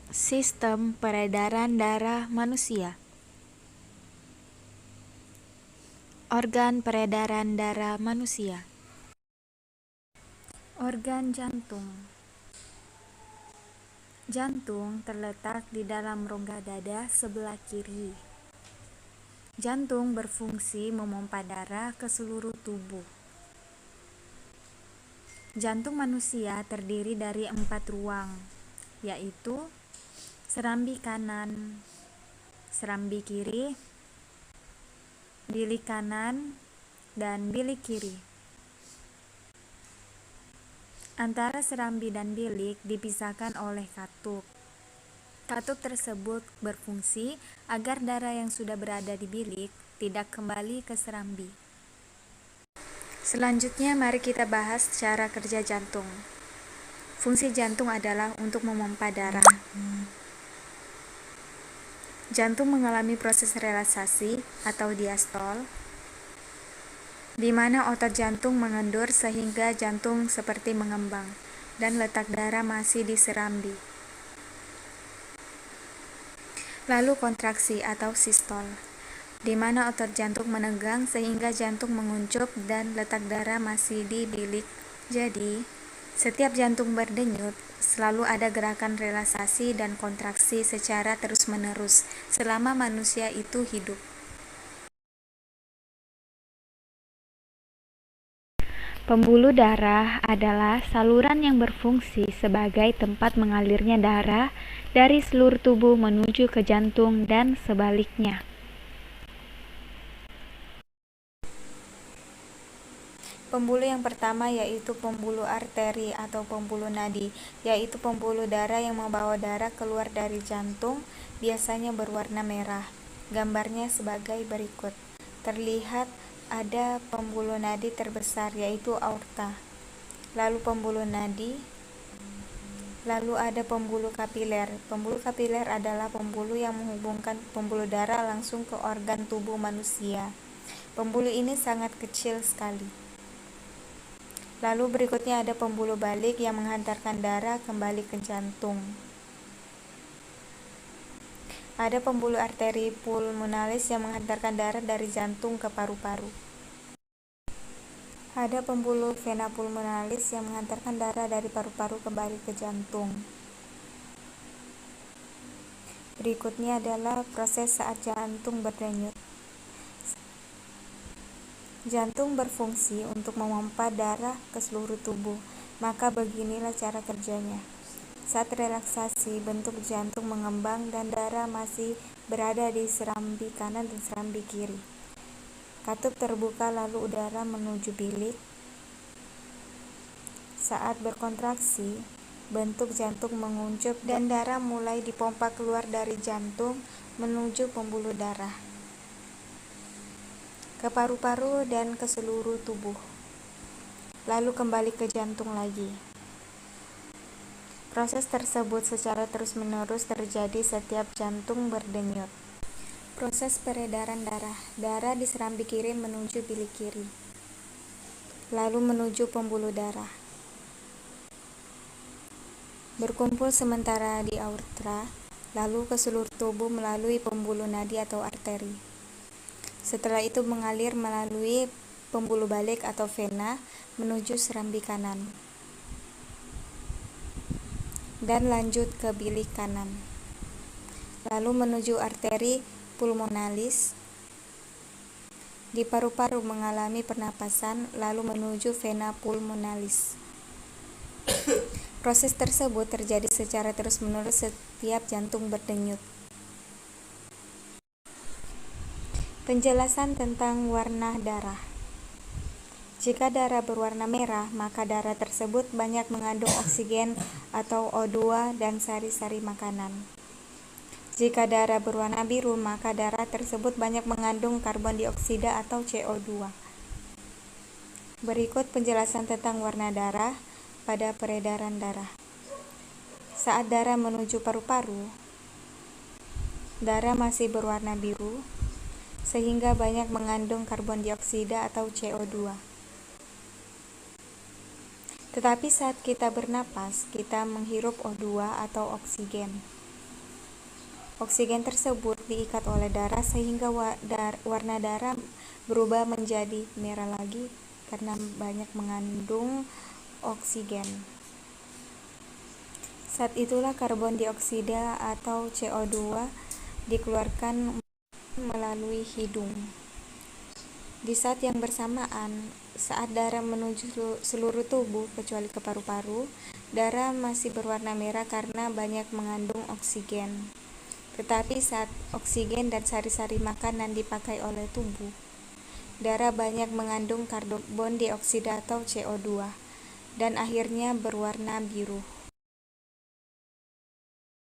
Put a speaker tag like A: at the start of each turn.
A: Sistem peredaran darah manusia. Organ peredaran darah manusia. Organ jantung. Jantung terletak di dalam rongga dada sebelah kiri. Jantung berfungsi memompa darah ke seluruh tubuh. Jantung manusia terdiri dari 4 ruang, yaitu serambi kanan, serambi kiri, bilik kanan, dan bilik kiri. Antara serambi dan bilik dipisahkan oleh katup. Katup tersebut berfungsi agar darah yang sudah berada di bilik tidak kembali ke serambi. Selanjutnya mari kita bahas cara kerja jantung. Fungsi jantung adalah untuk memompa darah. Jantung mengalami proses relaksasi atau diastol, di mana otot jantung mengendur sehingga jantung seperti mengembang dan letak darah masih di serambi. Lalu kontraksi atau sistol, di mana otot jantung menegang sehingga jantung menguncup dan letak darah masih di bilik. Jadi, setiap jantung berdenyut, selalu ada gerakan relaksasi dan kontraksi secara terus-menerus selama manusia itu hidup. Pembuluh darah adalah saluran yang berfungsi sebagai tempat mengalirnya darah dari seluruh tubuh menuju ke jantung dan sebaliknya. Pembuluh yang pertama yaitu pembuluh arteri atau pembuluh nadi, yaitu pembuluh darah yang membawa darah keluar dari jantung, biasanya berwarna merah. Gambarnya sebagai berikut. Terlihat ada pembuluh nadi terbesar yaitu aorta, lalu pembuluh nadi, lalu ada pembuluh kapiler. Pembuluh kapiler adalah pembuluh yang menghubungkan pembuluh darah langsung ke organ tubuh manusia. Pembuluh ini sangat kecil sekali. Lalu berikutnya ada pembuluh balik yang menghantarkan darah kembali ke jantung. Ada pembuluh arteri pulmonalis yang menghantarkan darah dari jantung ke paru-paru. Ada pembuluh vena pulmonalis yang menghantarkan darah dari paru-paru kembali ke jantung. Berikutnya adalah proses saat jantung berdenyut. Jantung berfungsi untuk memompa darah ke seluruh tubuh, maka beginilah cara kerjanya. Saat relaksasi, bentuk jantung mengembang dan darah masih berada di serambi kanan dan serambi kiri. Katup terbuka lalu udara menuju bilik. Saat berkontraksi, bentuk jantung menguncup dan darah mulai dipompa keluar dari jantung menuju pembuluh darah, ke paru-paru dan ke seluruh tubuh, lalu kembali ke jantung lagi. Proses tersebut secara terus-menerus terjadi setiap jantung berdenyut. Proses peredaran darah. Darah di serambi kiri menuju bilik kiri, lalu menuju pembuluh darah. Berkumpul sementara di aorta, lalu ke seluruh tubuh melalui pembuluh nadi atau arteri. Setelah itu mengalir melalui pembuluh balik atau vena menuju serambi kanan dan lanjut ke bilik kanan, lalu menuju arteri pulmonalis di paru-paru mengalami pernapasan, lalu menuju vena pulmonalis. Proses tersebut terjadi secara terus-menerus setiap jantung berdenyut. Penjelasan tentang warna darah. Jika darah berwarna merah, maka darah tersebut banyak mengandung oksigen atau O2 dan sari-sari makanan. Jika darah berwarna biru, maka darah tersebut banyak mengandung karbon dioksida atau CO2. Berikut penjelasan tentang warna darah pada peredaran darah. Saat darah menuju paru-paru, darah masih berwarna biru, sehingga banyak mengandung karbon dioksida atau CO2. Tetapi saat kita bernapas, kita menghirup O2 atau oksigen. Oksigen tersebut diikat oleh darah sehingga warna darah berubah menjadi merah lagi karena banyak mengandung oksigen. Saat itulah karbon dioksida atau CO2 dikeluarkan melalui hidung. Di saat yang bersamaan, saat darah menuju seluruh tubuh kecuali ke paru-paru, darah masih berwarna merah karena banyak mengandung oksigen. Tetapi saat oksigen dan sari-sari makanan dipakai oleh tubuh, darah banyak mengandung karbon dioksida atau CO2 dan akhirnya berwarna biru.